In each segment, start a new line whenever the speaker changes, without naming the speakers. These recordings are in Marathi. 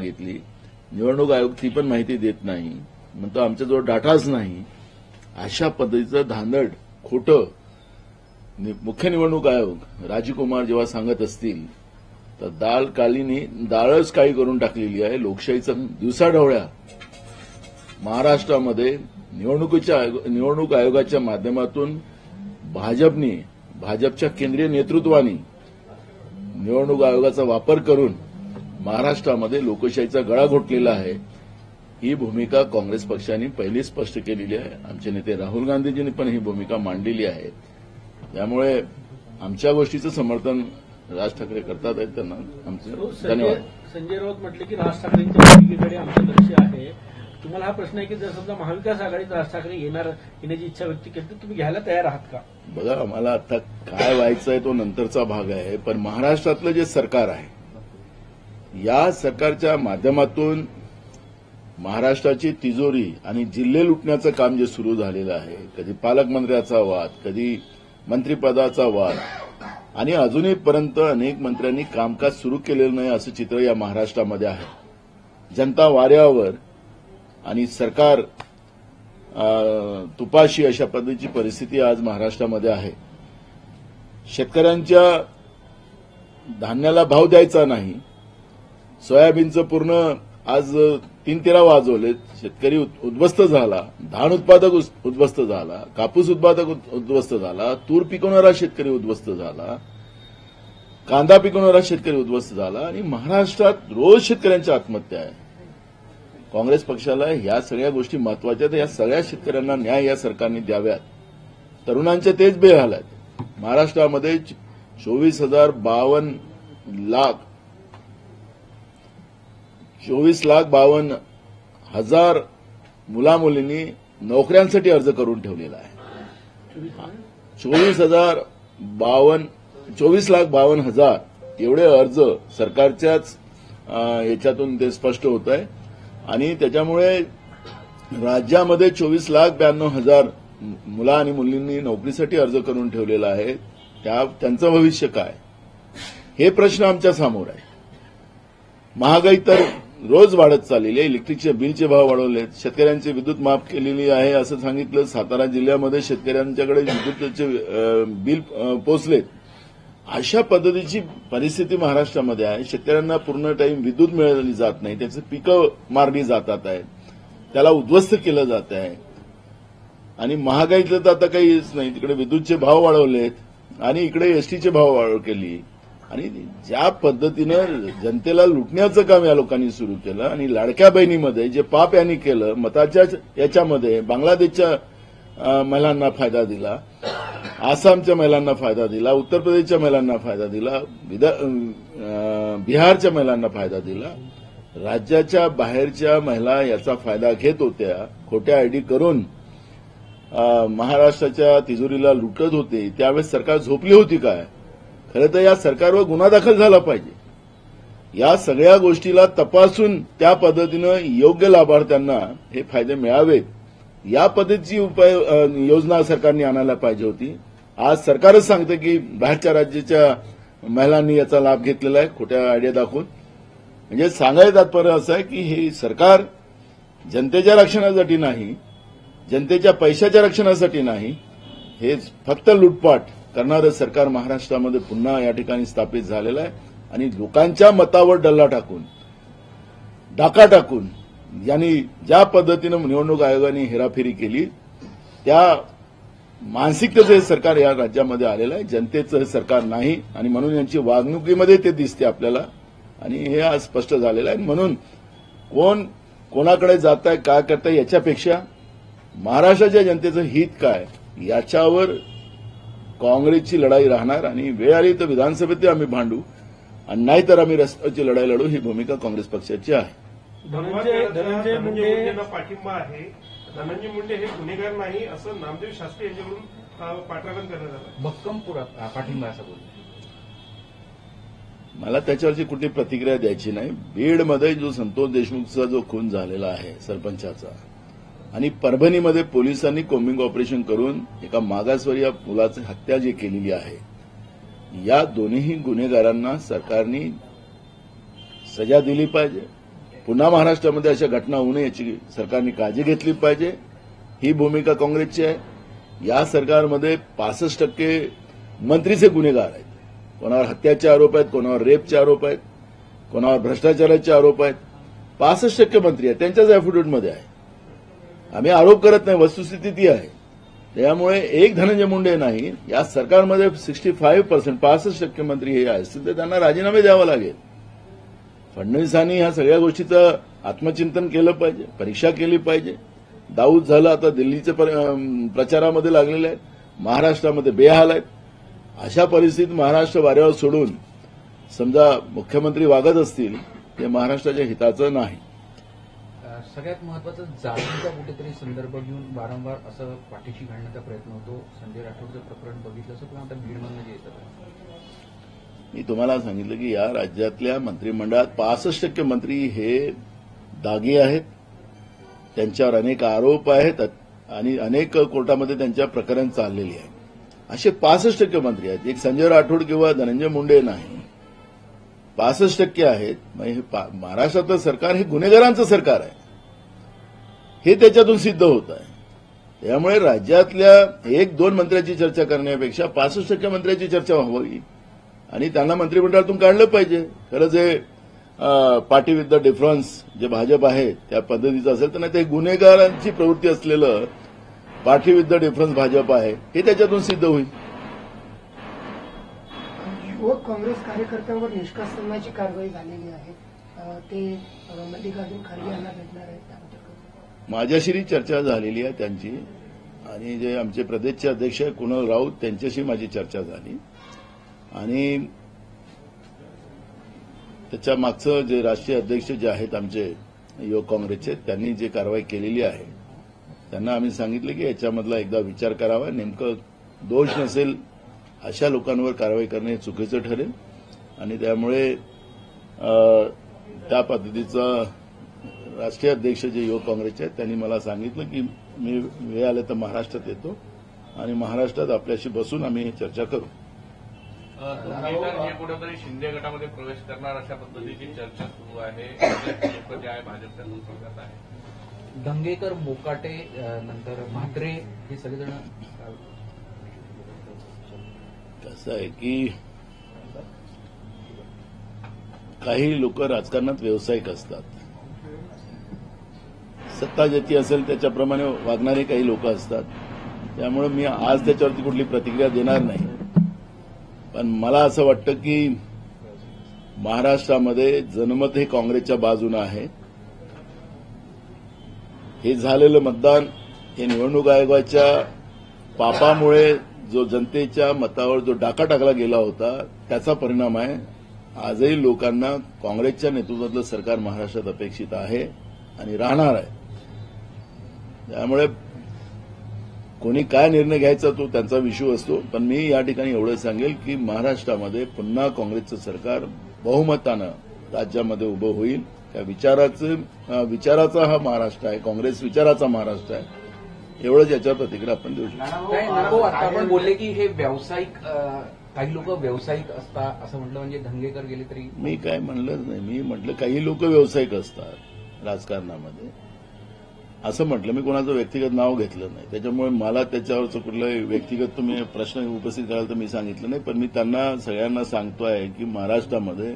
मागितली, निवडणूक आयोग ती पण माहिती देत नाही, म्हणतो आमच्याजवळ डाटाच नाही. अशा पद्धतीचं धांदड खोटं मुख्य निवडणूक आयोग राजीव कुमार जेव्हा सांगत असतील तर डाळच काळी करून टाकलेली आहे. लोकशाहीचा दिवसाढवळ्या महाराष्ट्रामध्ये निवडणूक आयोगाच्या माध्यमातून भाजपच्या केंद्रीय नेतृत्वाने निवडणूक आयोगाचा वापर करून महाराष्ट्रामध्ये लोकशाहीचा गळा घोटलेला आहे. ही भूमिका काँग्रेस पक्षाने पहिली स्पष्ट केलेली आहे. आमचे नेते राहुल गांधीजींनी पण ही भूमिका मांडलेली आहे. त्यामुळे आमच्या गोष्टीचं समर्थन राज ठाकरे करतात आहेत, त्यांना आमचे धन्यवाद.
संजय राऊत म्हटले की राज ठाकरेंच्या भूमिकेकडे आमचं लक्ष आहे. तुम्हाला हा प्रश्न आहे की जर समजा महाविकास आघाडीत राज ठाकरे येण्याची इच्छा व्यक्त केली तर तुम्ही घ्यायला तयार आहात का?
बघा, आम्हाला आता काय व्हायचं आहे तो नंतरचा भाग आहे, पण महाराष्ट्रातलं जे सरकार आहे या सरकारच्या माध्यमातून महाराष्ट्राची तिजोरी आणि जिल्हे लुटण्याचं काम जे सुरू झालेलं आहे, कधी पालकमंत्र्याचा वाद, कधी मंत्रिपदाचा वाद, आणि अजूनपर्यंत अनेक मंत्र्यांनी कामकाज सुरू केलेलं नाही असं चित्र या महाराष्ट्रामध्ये आहे. जनता वाऱ्यावर आणि सरकार तुपाशी अशा पद्धतीची परिस्थिती आज महाराष्ट्रामध्ये आहे. शेतकऱ्यांच्या धान्याला भाव द्यायचा नाही. सोयाबीनचं पूर्ण आज 3-13 वाजवलेत. शेतकरी उद्ध्वस्त झाला, धान उत्पादक उद्ध्वस्त झाला, कापूस उत्पादक उद्ध्वस्त झाला, तूर पिकवणारा शेतकरी उद्ध्वस्त झाला, कांदा पिकवणारा शेतकरी उद्ध्वस्त झाला, आणि महाराष्ट्रात रोज शेतकऱ्यांच्या आत्महत्या आहे. काँग्रेस पक्षाला ह्या सगळ्या गोष्टी महत्वाच्या आहेत. या सगळ्या शेतकऱ्यांना न्याय या सरकारने द्याव्यात. तरुणांचे तेच बेहाल आहेत. महाराष्ट्रामध्ये 24,52,000 मुलामुलींनी नोकऱ्यांसाठी अर्ज करून ठेवलेला आहे. 24,52,000 एवढे अर्ज सरकारच्याच याच्यातून ते स्पष्ट होत आहे. आणि त्याच्यामुळे राज्यामध्ये 24,92,000 मुला आणि मुलींनी नोकरीसाठी अर्ज करून ठेवलेला आहे. त्यांचं भविष्य काय, हे प्रश्न आमच्या समोर आहे. महागाई तर रोज वाढत चाललेली आहे. इलेक्ट्रिकचे बिलचे भाव वाढवलेत, शेतकऱ्यांची विद्युत माफ केलेली आहे असं सांगितलं. सातारा जिल्ह्यामध्ये शेतकऱ्यांच्याकडे विद्युतचे बिल पोचलेत. अशा पद्धतीची परिस्थिती महाराष्ट्रामध्ये आहे. शेतकऱ्यांना पूर्ण टाईम विद्युत मिळाली जात नाही, त्याची पिकं मारली जातात आहेत, त्याला उद्ध्वस्त केलं जात आहे. आणि महागाईचं तर आता काहीच नाही. तिकडे विद्युतचे भाव वाढवलेत आणि इकडे एसटीचे भाव वाढ केली. आणि ज्या पद्धतीनं जनतेला लुटण्याचं काम या लोकांनी सुरू केलं, आणि लाडक्या बहिणीमध्ये जे पाप यांनी केलं, मताच्या याच्यामध्ये बांगलादेशच्या महिलांना फायदा दिला, आसामच्या महिलांना फायदा दिला, उत्तर प्रदेशच्या महिलांना फायदा दिला, बिहारच्या महिलांना फायदा दिला. राज्याच्या बाहेरच्या महिला याचा फायदा घेत होत्या. खोट्या आयडी करून महाराष्ट्राच्या तिजोरीला लुटत होते. त्यावेळेस सरकार झोपली होती काय? खरं तर या सरकारवर गुन्हा दाखल झाला पाहिजे. या सगळ्या गोष्टीला तपासून त्या पद्धतीनं योग्य लाभार्थ्यांना हे फायदे मिळावेत या पद्धतीची योजना सरकारने आणायला पाहिजे होती. आज सरकारच सांगतं की बाहेरच्या राज्याच्या महिलांनी याचा लाभ घेतलेला आहे खोट्या आयडिया दाखवून. म्हणजे सांगायचं तात्पर्य असं आहे की हे सरकार जनतेच्या रक्षणासाठी नाही, जनतेच्या पैशाच्या रक्षणासाठी नाही, हे फक्त लुटपाट करणारं सरकार महाराष्ट्रामध्ये पुन्हा या ठिकाणी स्थापित झालेलं आहे. आणि लोकांच्या मतावर डल्ला टाकून, डाका टाकून यांनी ज्या पद्धतीनं निवडणूक आयोगाने हेराफेरी केली, त्या मानसिकतेचं हे सरकार या राज्यामध्ये आलेलं आहे. जनतेचं हे सरकार नाही, आणि म्हणून यांची वागणुकीमध्ये ते दिसते आपल्याला. आणि हे आज स्पष्ट झालेलं आहे. म्हणून कोण कोणाकडे जात आहे, काय करताय, याच्यापेक्षा महाराष्ट्राच्या जनतेचं हित काय याच्यावर काँग्रेसची लढाई राहणार. आणि वेळ आली तर विधानसभेत आम्ही भांडू, आणि नाहीतर आम्ही रस्त्याची लढाई लढू. ही भूमिका काँग्रेस पक्षाची आहे.
धनंजय मुंडेंना
पाठिंबा आहे. धनंजय मुंडे हे गुन्हेगार नाही असं नामदेव शास्त्री यांच्याकडून पाठराखण करण्यात आलं.
भक्कम पाठिंबा असं बोलतो.
मला त्याच्यावरची कुठली प्रतिक्रिया द्यायची नाही. बीडमध्ये जो संतोष देशमुखचा जो खून झालेला आहे सरपंचाचा, आणि परभणीमध्ये पोलिसांनी कोम्बिंग ऑपरेशन करून एका मागासवर्गीय मुलाची हत्या जी केलेली आहे, या दोन्ही गुन्हेगारांना सरकारने सजा दिली पाहिजे. पुन्हा महाराष्ट्रामध्ये अशा घटना होऊ नये याची सरकारने काळजी घेतली पाहिजे. ही भूमिका काँग्रेसची आहे. या सरकारमध्ये 65% मंत्रीचे गुन्हेगार आहेत. कोणावर हत्याचे आरोप आहेत, कोणावर रेपचे आरोप आहेत, कोणावर भ्रष्टाचाराचे आरोप आहेत. 65% मंत्री आहेत, त्यांच्याच ॲफिडेव्हिटमध्ये आहे. आम्ही आरोप करत नाही, वस्तुस्थिती ती आहे. त्यामुळे एक धनंजय मुंडे नाही, या सरकारमध्ये 65% मंत्री हे असतील तर त्यांना राजीनामे द्यावा लागेल. फडणवीसांनी ह्या सगळ्या गोष्टीचं आत्मचिंतन केलं पाहिजे, परीक्षा केली पाहिजे. दाऊद झालं, आता दिल्लीचे प्रचारामध्ये लागलेले आहेत, महाराष्ट्रामध्ये बेहाल आहेत. अशा परिस्थितीत महाराष्ट्र वाऱ्यावर सोडून समजा मुख्यमंत्री वागत असतील ते महाराष्ट्राच्या हिताचं नाही.
सगळ्यात महत्वाचं जातीचा कुठेतरी संदर्भ घेऊन वारंवार असं पाठीशी घालण्याचा प्रयत्न होतो. संजय राठोडचं प्रकरण बघितलं असं किंवा आता बीडमधनं जे येतं,
मी तुम्हाला सांगितलं की या राज्यातल्या मंत्रिमंडळात 65% मंत्री हे दागी आहेत. त्यांच्यावर अनेक आरोप आहेत आणि अनेक कोर्टामध्ये त्यांच्या प्रकरण चाललेली आहे. असे 65% मंत्री आहेत. एक संजय राठोड किंवा धनंजय मुंडे नाही, 65% आहेत. महाराष्ट्रातलं सरकार हे गुन्हेगारांचं सरकार आहे, हे त्याच्यातून सिद्ध होत आहे. त्यामुळे राज्यातल्या 1-2 मंत्र्यांची चर्चा करण्यापेक्षा 65% मंत्र्यांची चर्चा व्हावी आणि त्यांना मंत्रिमंडळातून काढलं पाहिजे. खरं जे पार्टी विथ द डिफरन्स जे भाजप आहे त्या पद्धतीचं असेल तर नाही ते गुन्हेगारांची प्रवृत्ती असलेलं party with the difference Bhajap आहे हे त्याच्यातून सिद्ध होईल.
युवक काँग्रेस कार्यकर्त्यांवर निष्कासनाची कारवाई झालेली आहे. ते मल्लिकार्जुन खरगे यांना भेटणार आहेत.
माझ्याशी चर्चा झालेली आहे त्यांची आणि जे आमचे प्रदेशचे अध्यक्ष कुणाल राऊत त्यांच्याशी माझी चर्चा झाली आणि त्याच्या मागचं जे राष्ट्रीय अध्यक्ष जे आहेत आमचे युवक काँग्रेसचे त्यांनी जे कारवाई केलेली आहे त्यांना आम्ही सांगितलं की याच्यामधला एकदा विचार करावा. नेमकं दोष नसेल अशा लोकांवर कारवाई करणे चुकीचं ठरेल आणि त्यामुळे त्या पद्धतीचा राष्ट्रीय अध्यक्ष जे युवक काँग्रेसचे आहेत त्यांनी मला सांगितलं की मी वेळ आले तर महाराष्ट्रात येतो आणि महाराष्ट्रात आपल्याशी बसून आम्ही चर्चा करू.
दंगेकर हे कुठेतरी शिंदे गटामध्ये प्रवेश करणार अशा पद्धतीची चर्चा सुरू आहे. लोक जे आहे भाजपच्या संपर्कात आहे.
दंगेकर, बोकाटे, नंतर म्हात्रे हे सगळेजण
कसं आहे की काही लोक राजकारणात व्यावसायिक असतात. सत्ता ज्याची असेल त्याच्याप्रमाणे वागणारे काही लोक असतात. त्यामुळे मी आज त्याच्यावरती कुठली प्रतिक्रिया देणार नाही. पण मला असं वाटतं की महाराष्ट्रामध्ये जनमत हे काँग्रेसच्या बाजूने आहे. हे झालेलं मतदान हे निवडणूक आयोगाच्या पापामुळे जो जनतेच्या मतावर जो डाका टाकला गेला होता त्याचा परिणाम आहे. आजही लोकांना काँग्रेसच्या नेतृत्वातलं सरकार महाराष्ट्रात अपेक्षित आहे आणि राहणार आहे. त्यामुळे कोणी काय निर्णय घ्यायचा तो त्यांचा विषय असतो. पण मी या ठिकाणी एवढं सांगेल की महाराष्ट्रामध्ये पुन्हा काँग्रेसचं सरकार बहुमतानं राज्यामध्ये उभं होईल. त्या विचाराचा हा महाराष्ट्र आहे, काँग्रेस विचाराचा महाराष्ट्र आहे. एवढंच याच्यावर प्रतिक्रिया आपण देऊ शकतो.
आता आपण बोलले की हे व्यावसायिक, काही लोक व्यावसायिक असतात असं म्हटलं, म्हणजे दंगेकर गेले तरी
मी काय म्हणलंच नाही. मी म्हटलं काही लोक व्यावसायिक असतात राजकारणामध्ये असं म्हटलं. मी कोणाचं व्यक्तिगत नाव घेतलं नाही. त्याच्यामुळे मला त्याच्यावरचं कुठलं व्यक्तिगत तुम्ही प्रश्न उपस्थित कराल तर मी सांगितलं नाही. पण मी त्यांना सगळ्यांना सांगतोय की महाराष्ट्रामध्ये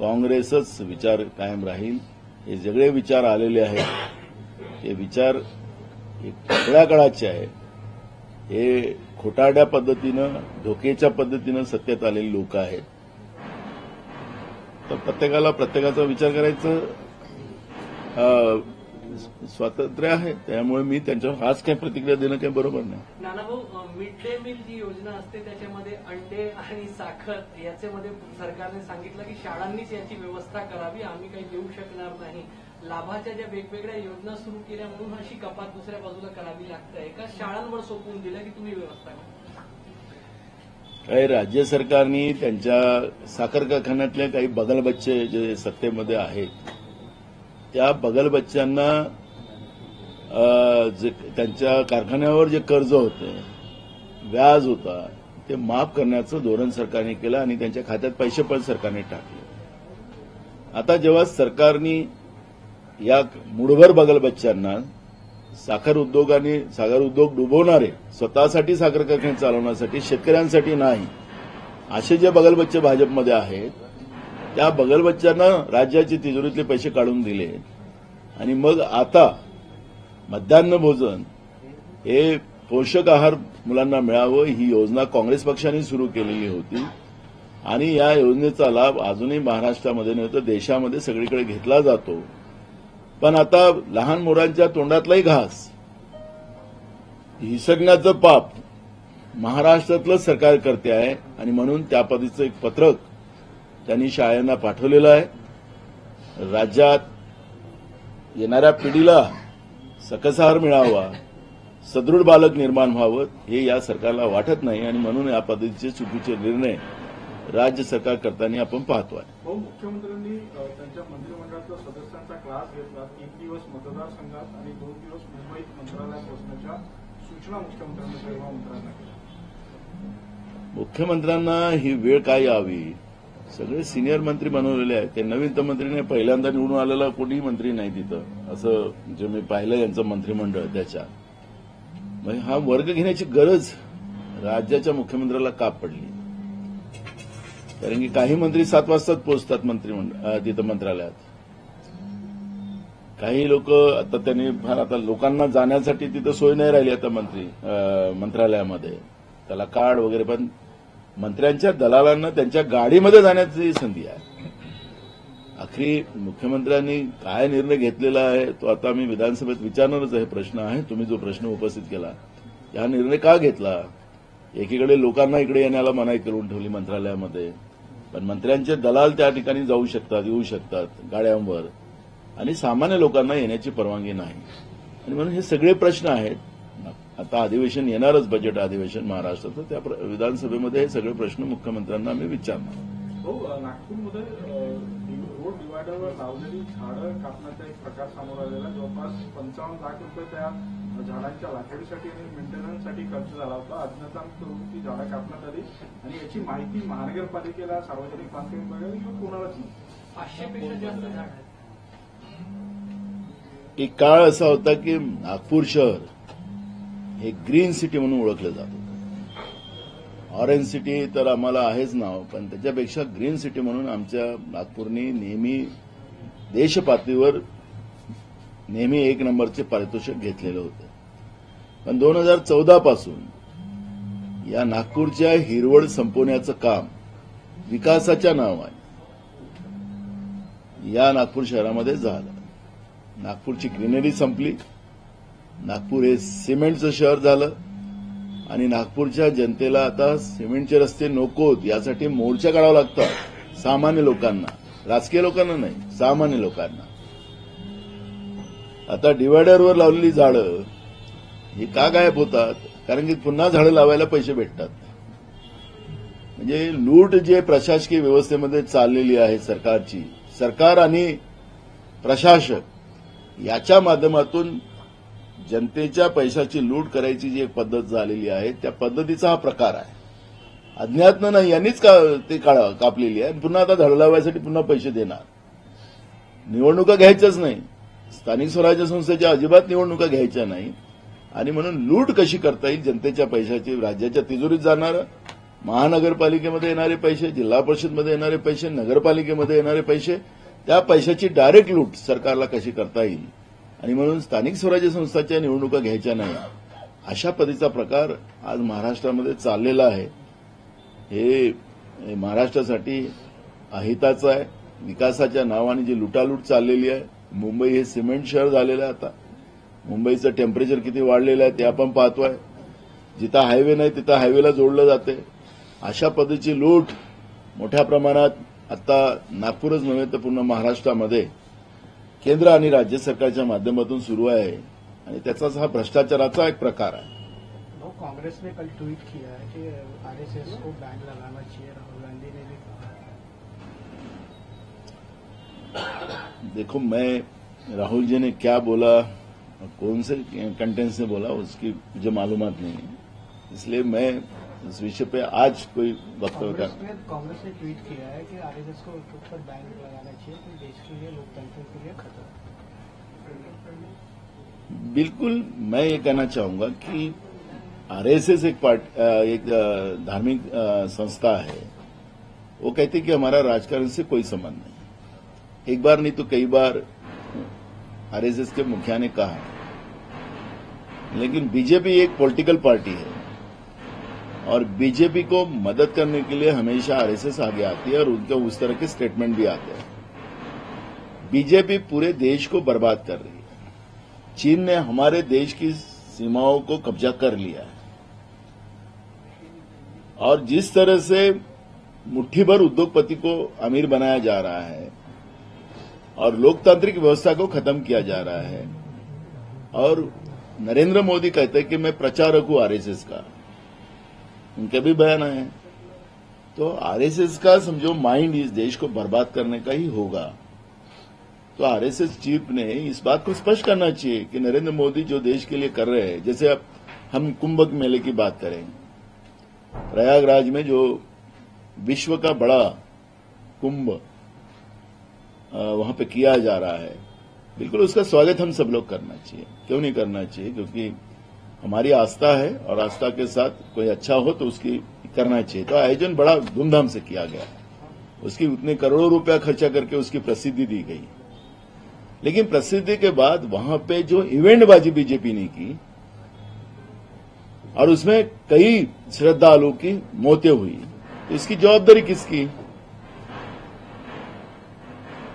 काँग्रेसच विचार कायम राहील. हे सगळे विचार आलेले आहेत हे विचार वेगळ्या काळाचे आहे. हे खोटारड्या पद्धतीनं धोकेच्या पद्धतीनं सत्तेत आलेले लोक आहेत. तर प्रत्येकाला प्रत्येकाचा विचार करायचं स्वातंत्र्य आहे. त्यामुळे मी त्यांच्यावर आज काही प्रतिक्रिया देणं काही बरोबर नाही.
नानाभाऊ, मिड डे मील जी योजना असते त्याच्यामध्ये अंडे आणि साखर याच्यामध्ये सरकारने सांगितलं की शाळांनीच याची व्यवस्था करावी, आम्ही काही देऊ शकणार नाही. लाभाच्या ज्या वेगवेगळ्या योजना सुरू केल्या म्हणून अशी कपात दुसऱ्या बाजूला करावी लागते का शाळांवर सोपवून दिलं की तुम्ही व्यवस्था करा?
काही राज्य सरकारनी त्यांच्या साखर कारखान्यातल्या काही बगलबच्चे जे सत्तेमध्ये आहेत त्या बगलबच्च्यांना जे त्यांच्या कारखान्यावर जे कर्ज होते, व्याज होता, ते माफ करण्याचं धोरण सरकारने केलं आणि त्यांच्या खात्यात पैसे पण सरकारने टाकले. आता जेव्हा सरकारने या मुठभर बगलबच्च्यांना साखर उद्योग डुबवणारे, स्वतःसाठी साखर कारखाने चालवण्यासाठी, शेतकऱ्यांसाठी नाही, असे जे बगलबच्चे भाजपमध्ये आहेत, त्या बगलबच्च्यांना राज्याची तिजोरीतले पैसे काढून दिले आणि मग आता मध्यान्ह भोजन हे पोषक आहार मुलांना मिळावं ही योजना काँग्रेस पक्षाने सुरू केलेली होती आणि या योजनेचा लाभ अजूनही महाराष्ट्रामध्ये नाही तर देशामध्ये सगळीकडे घेतला जातो. पण आता लहान मुलांच्या तोंडातलाही घास हिसकण्याचं पाप महाराष्ट्रातलं सरकार करते आहे आणि म्हणून त्या पद्धतीचं एक पत्रक त्यांनी शाळांना पाठवलेलं आहे. राज्यात येणाऱ्या पिढीला सकस आहार मिळावा, सदृढ बालक निर्माण व्हावं हे या सरकारला वाटत नाही आणि म्हणून या पद्धतीचे चुकीचे निर्णय राज्य सरकार करताना आपण पाहतोय.
मुख्यमंत्र्यांनी त्यांच्या मंत्रिमंडळातल्या सदस्यांचा क्लास घेतला. 1 दिवस मतदारसंघात आणि 2 दिवस मुंबईत मंत्रालयात बसण्याच्या सूचना मुख्यमंत्र्यांनी गृहमंत्र्यांना केल्या.
मुख्यमंत्र्यांना ही वेळ काय यावी? सगळे सिनियर मंत्री बनवलेले आहेत. ते नवीन मंत्रीने पहिल्यांदा निवडून आलेला कोणीही मंत्री नाही तिथं, असं जे मी पाहिलं यांचं मंत्रिमंडळ. त्याच्यात मग हा वर्ग घेण्याची गरज राज्याच्या मुख्यमंत्र्याला का पडली? कारण की काही मंत्री 7 वाजताच पोहोचतात तिथं मंत्रालयात. काही लोक आता त्यांनी फार आता लोकांना जाण्यासाठी तिथं सोय नाही राहिली आता मंत्रालयामध्ये, त्याला कार्ड वगैरे. पण मंत्र्यांच्या दलालांना त्यांच्या गाडीमध्ये जाण्याची संधी आहे. आखरी मुख्यमंत्र्यांनी काय निर्णय घेतलेला आहे तो आता मी विधानसभेत विचारणारच आहे. प्रश्न आहे तुम्ही जो प्रश्न उपस्थित केला, हा निर्णय का घेतला? एकीकडे लोकांना इकडे येण्याला मनाई करून ठेवली मंत्रालयामध्ये, पण मंत्र्यांचे दलाल त्या ठिकाणी जाऊ शकतात, येऊ शकतात गाड्यांवर, आणि सामान्य लोकांना येण्याची परवानगी नाही. आणि म्हणून हे सगळे प्रश्न आहेत. आता अधिवेशन येणारच, बजेट अधिवेशन महाराष्ट्राचं, त्या विधानसभेमध्ये हे सगळे प्रश्न मुख्यमंत्र्यांना आम्ही विचारणार.
नागपूरमध्ये रोड डिवायडरवर लावलेली झाडं कापण्याचा एक प्रकार समोर आलेला. जवळपास 55 लाख रुपये त्या झाडांच्या लागवडीसाठी आणि मेंटेनन्ससाठी खर्च झाला होता. अज्ञातांना करून ती झाडं कापण्यात आली आणि याची माहिती महानगरपालिकेला, सार्वजनिक बांधकाम विभागाला किंवा कोणालाच नाही.
500 पेक्षा जास्त झाड आहेत.
एक काळ असा होता की नागपूर शहर हे ग्रीन सिटी म्हणून ओळखलं जात होतं. ऑरेंज सिटी तर आम्हाला आहेच नाव, पण त्याच्यापेक्षा ग्रीन सिटी म्हणून आमच्या नागपूरने नेहमी देश पातळीवर नेहमी 1 नंबरचे पारितोषिक घेतलेलं होतं. पण 2014 पासून या नागपूरच्या हिरवळ संपवण्याचं काम विकासाच्या नावाने या नागपूर शहरामध्ये झालं. नागपूरची ग्रीनरी संपली, नागपूर हे सिमेंटचं शहर झालं आणि नागपूरच्या जनतेला आता सिमेंटचे रस्ते नकोत यासाठी मोर्चा काढावा लागतात. सामान्य लोकांना, राजकीय लोकांना नाही, सामान्य लोकांना. आता डिवायडरवर लावलेली झाडं ही का गायब होतात? कारण की पुन्हा झाडं लावायला पैसे भेटतात. म्हणजे लूट जे प्रशासकीय व्यवस्थेमध्ये चाललेली आहे सरकारची, सरकार आणि प्रशासक याच्या माध्यमातून जनतेच्या पैशाची लूट करायची जी एक पद्धत झालेली आहे, त्या पद्धतीचा हा प्रकार आहे. अज्ञातनं नाही, यांनीच ते कापलेली आहे आणि पुन्हा आता झाडं लावायसाठी पुन्हा पैसे देणार. निवडणुका घ्यायच्याच नाही, स्थानिक स्वराज्य संस्थेच्या अजिबात निवडणुका घ्यायच्या नाही. आणि म्हणून लूट कशी करता येईल जनतेच्या पैशाची, राज्याच्या तिजोरीत जाणारं, महानगरपालिकेमध्ये येणारे पैसे, जिल्हा परिषदमध्ये येणारे पैसे, नगरपालिकेमध्ये येणारे पैसे, त्या पैशाची डायरेक्ट लूट सरकारला कशी करता येईल. आणि म्हणून स्थानिक स्वराज्य संस्थांच्या निवडणुका घ्यायच्या नाही, अशा पद्धतीचा प्रकार आज महाराष्ट्रामध्ये चाललेला आहे. हे महाराष्ट्रासाठी अहिताचं आहे. विकासाच्या नावाने जी लुटालूट चाललेली आहे. मुंबई हे सिमेंट शहर झालेलं आहे. आता मुंबईचं टेम्परेचर किती वाढलेलं आहे ते आपण पाहतोय. जिथं हायवे नाही तिथं हायवेला जोडलं जाते. अशा पद्धतीची लूट मोठ्या प्रमाणात आता नागपूरच नव्हे तर पूर्ण महाराष्ट्रामध्ये केंद्र आणि राज्य सरकारच्या माध्यमातून सुरू आहे आणि त्याचाच हा भ्रष्टाचाराचा एक प्रकार आहे.
कांग्रेस ने कल ट्वीट किया है कि आरएसएस को बैन लगाना चाहिए, राहुल गांधी ने भी कहा।
देखो, मैं राहुल जी ने क्या बोला, कौन से कंटेंट से बोला उसकी मुझे मालूमात नहीं है, इसलिए मैं इस विषय पे आज कोई वक्तव्य कर।
कांग्रेस ने ट्वीट किया है कि आरएसएस को ऊपर बैन लगाना चाहिए, तो देश के लिए, लोकतंत्र के लिए खतरा।
बिल्कुल मैं ये कहना चाहूंगा कि आरएसएस एक धार्मिक संस्था है। वो कहती कि हमारा राजकारण से कोई संबंध नहीं। एक बार नहीं तो कई बार आरएसएस के मुखिया ने कहा। लेकिन बीजेपी एक पॉलिटिकल पार्टी है और बीजेपी को मदद करने के लिए हमेशा आरएसएस आगे आती है और उनके उस तरह के स्टेटमेंट भी आते हैं। बीजेपी पूरे देश को बर्बाद कर रही है। चीन ने हमारे देश की सीमाओं को कब्जा कर लिया है और जिस तरह से मुट्ठी भर उद्योगपति को अमीर बनाया जा रहा है और लोकतांत्रिक व्यवस्था को खत्म किया जा रहा है और नरेंद्र मोदी कहते हैं कि मैं प्रचारक हूं आरएसएस का, उनके भी बयान आए हैं। तो आरएसएस का समझो माइंड इस देश को बर्बाद करने का ही होगा। तो आरएसएस चीफ ने इस बात को स्पष्ट करना चाहिए कि नरेंद्र मोदी जो देश के लिए कर रहे हैं, जैसे अब हम कुंभ मेले की बात करें, प्रयागराज में जो विश्व का बड़ा कुंभ वहां पे किया जा रहा है, बिल्कुल उसका स्वागत हम सब लोग करना चाहिए। क्यों नहीं करना चाहिए? क्योंकि हमारी आस्था है और आस्था के साथ कोई अच्छा हो तो उसकी करना चाहिए। तो आयोजन बड़ा धूमधाम से किया गया, उसकी उतने करोड़ों रुपया खर्चा करके उसकी प्रसिद्धि दी गई। लेकिन प्रसिद्धि के बाद वहां पे जो इवेंटबाजी बीजेपी ने की और उसमें कई श्रद्धालुओं की मौतें हुई, तो इसकी जवाबदारी किसकी?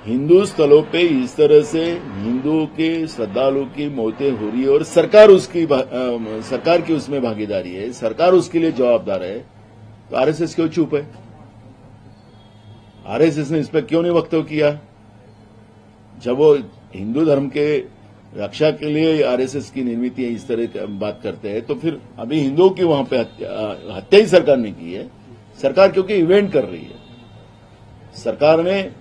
हिंदू स्थलों पे इस तरह से हिंदुओं के श्रद्धालुओं की मौतें हो रही है और सरकार की उसमें भागीदारी है, सरकार उसके लिए जवाबदार है। तो आरएसएस क्यों चुप है? आरएसएस ने इस पर क्यों नहीं वक्तव्य किया? जब वो हिंदू धर्म के रक्षा के लिए आरएसएस की निर्मित इस तरह की बात करते हैं, तो फिर अभी हिंदुओं की वहां पे हत्या ही सरकार ने की है। सरकार क्योंकि इवेंट कर रही है, सरकार ने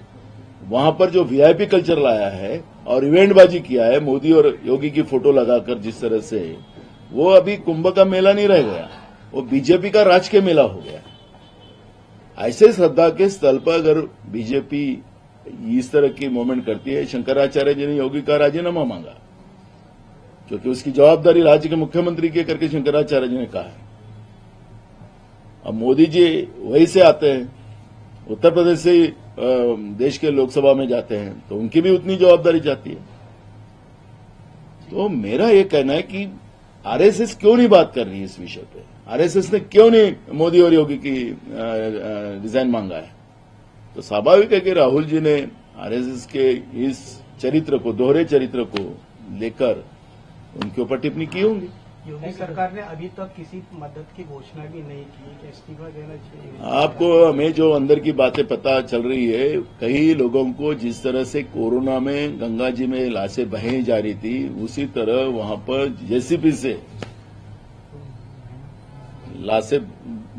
वहां पर जो वीआईपी कल्चर लाया है और इवेंटबाजी किया है, मोदी और योगी की फोटो लगाकर जिस तरह से, वो अभी कुंभ का मेला नहीं रह गया, वो बीजेपी का राजकीय मेला हो गया। ऐसे श्रद्धा के स्थल पर अगर बीजेपी इस तरह की मूवमेंट करती है, शंकराचार्य जी ने योगी का राजीनामा मांगा क्योंकि उसकी जवाबदारी राज्य के मुख्यमंत्री की करके शंकराचार्य जी ने कहा है। अब मोदी जी वहीं से आते हैं, उत्तर प्रदेश से देश के लोकसभा में जाते हैं, तो उनकी भी उतनी जवाबदारी जाती है। तो मेरा ये कहना है कि आरएसएस क्यों नहीं बात कर रही है इस विषय पे? आरएसएस ने क्यों नहीं मोदी और योगी की रिजाइन मांगा है? तो स्वाभाविक है कि राहुल जी ने आरएसएस के इस चरित्र को, दोहरे चरित्र को लेकर उनके ऊपर टिप्पणी की होंगी।
योगी सरकार ने अभी तक किसी मदद की घोषणा भी नहीं की कि इस्तीफा देना चाहिए।
आपको हमें जो अंदर की बातें पता चल रही है, कई लोगों को जिस तरह से कोरोना में गंगा जी में लाशें बही जा रही थी, उसी तरह वहां पर जेसीबी से लाशें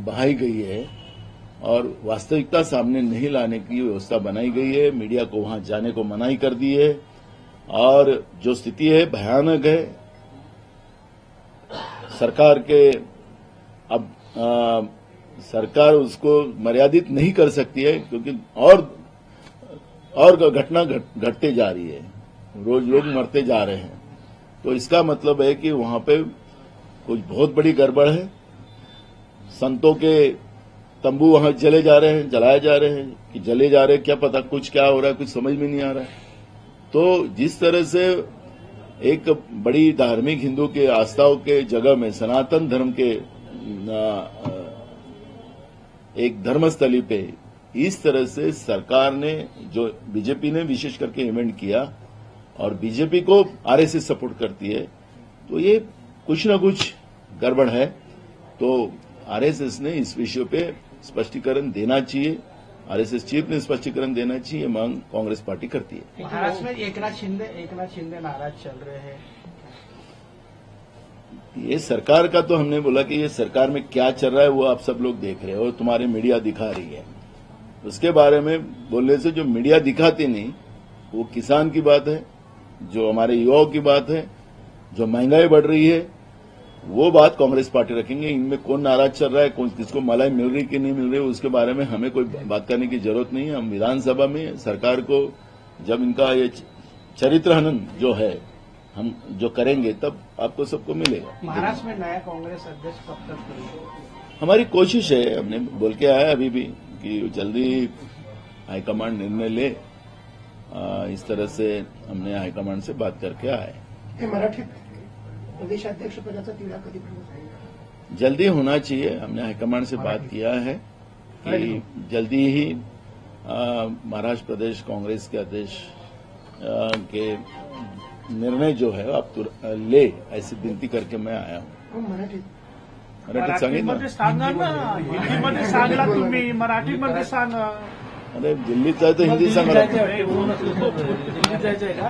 बहाई गई है और वास्तविकता सामने नहीं लाने की व्यवस्था बनाई गई है। मीडिया को वहां जाने को मनाही कर दी है और जो स्थिति है भयानक है। सरकार के अब सरकार उसको मर्यादित नहीं कर सकती है क्योंकि और घटना घटते जा रही है, रोज लोग मरते जा रहे हैं। तो इसका मतलब है कि वहां पे कुछ बहुत बड़ी गड़बड़ है। संतों के तंबू वहां जले जा रहे हैं, जलाए जा रहे हैं कि जले जा रहे हैं, क्या पता कुछ क्या हो रहा है, कुछ समझ में नहीं आ रहा है। तो जिस तरह से एक बड़ी धार्मिक हिंदू के आस्थाओं के जगह में सनातन धर्म के एक धर्मस्थली पे इस तरह से सरकार ने, जो बीजेपी ने विशेष करके इवेंट किया और बीजेपी को आरएसएस सपोर्ट करती है, तो ये कुछ न कुछ गड़बड़ है। तो आरएसएस ने इस विषय पे स्पष्टीकरण देना चाहिए, आरएसएस चीफ ने स्पष्टीकरण देना चाहिए, मांग कांग्रेस पार्टी करती है।
महाराष्ट्र में एकनाथ शिंदे नाराज चल रहे हैं।
ये सरकार का तो हमने बोला कि ये सरकार में क्या चल रहा है वो आप सब लोग देख रहे हो, तुम्हारी मीडिया दिखा रही है। उसके बारे में बोलने से जो मीडिया दिखाती नहीं, वो किसान की बात है, जो हमारे युवाओं की बात है, जो महंगाई बढ़ रही है, वो बात कांग्रेस पार्टी रखेंगे। इनमें कौन नाराज चल रहा है, कौन किसको मलाई मिल रही कि नहीं मिल रही, उसके बारे में हमें कोई बात करने की जरूरत नहीं है। हम विधानसभा में सरकार को, जब इनका ये चरित्र हनन जो है हम जो करेंगे तब आपको सबको मिलेगा।
महाराष्ट्र में नया कांग्रेस अध्यक्ष कब तक करेगा?
हमारी कोशिश है, हमने बोल के आया अभी भी कि जल्दी हाईकमांड निर्णय ले। इस तरह से हमने हाईकमांड से बात करके आए।
हे मराठीत प्रदेशाध्यक्ष पदाचा तिढा कधी पूर्ण होईल?
जल्दी होना चाहिए। हमने हाईकमांड से बात किया है कि जल्दी ही महाराष्ट्र प्रदेश कांग्रेस के अध्यक्ष के निर्णय जो है आप ले, ऐसी विनती करके मैं आया हूं।
हो, मराठीत
मराठीत सांगितलं
सांगा ना, हिंदीमध्ये सांगला तुम्ही, मराठीमध्ये सांगा.
अरे दिल्लीत जायचं हिंदी सांगा.
दिल्लीत जायचंय का?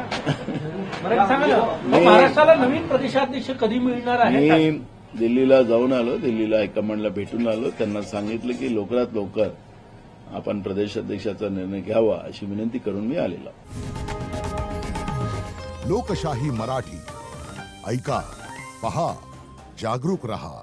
मराठी सांगा ना. महाराष्ट्राला नवीन प्रदेशाध्यक्ष कधी मिळणार आहे का?
मी दिल्लीला जाऊन आलो, दिल्लीला हायकमांडला भेटून आलो. त्यांना सांगितलं की लवकरात लवकर आपण प्रदेशाध्यक्षाचा निर्णय घ्यावा अशी विनंती करून मी आलेलो.
लोकशाही मराठी ऐका, पहा, जागरूक रहा.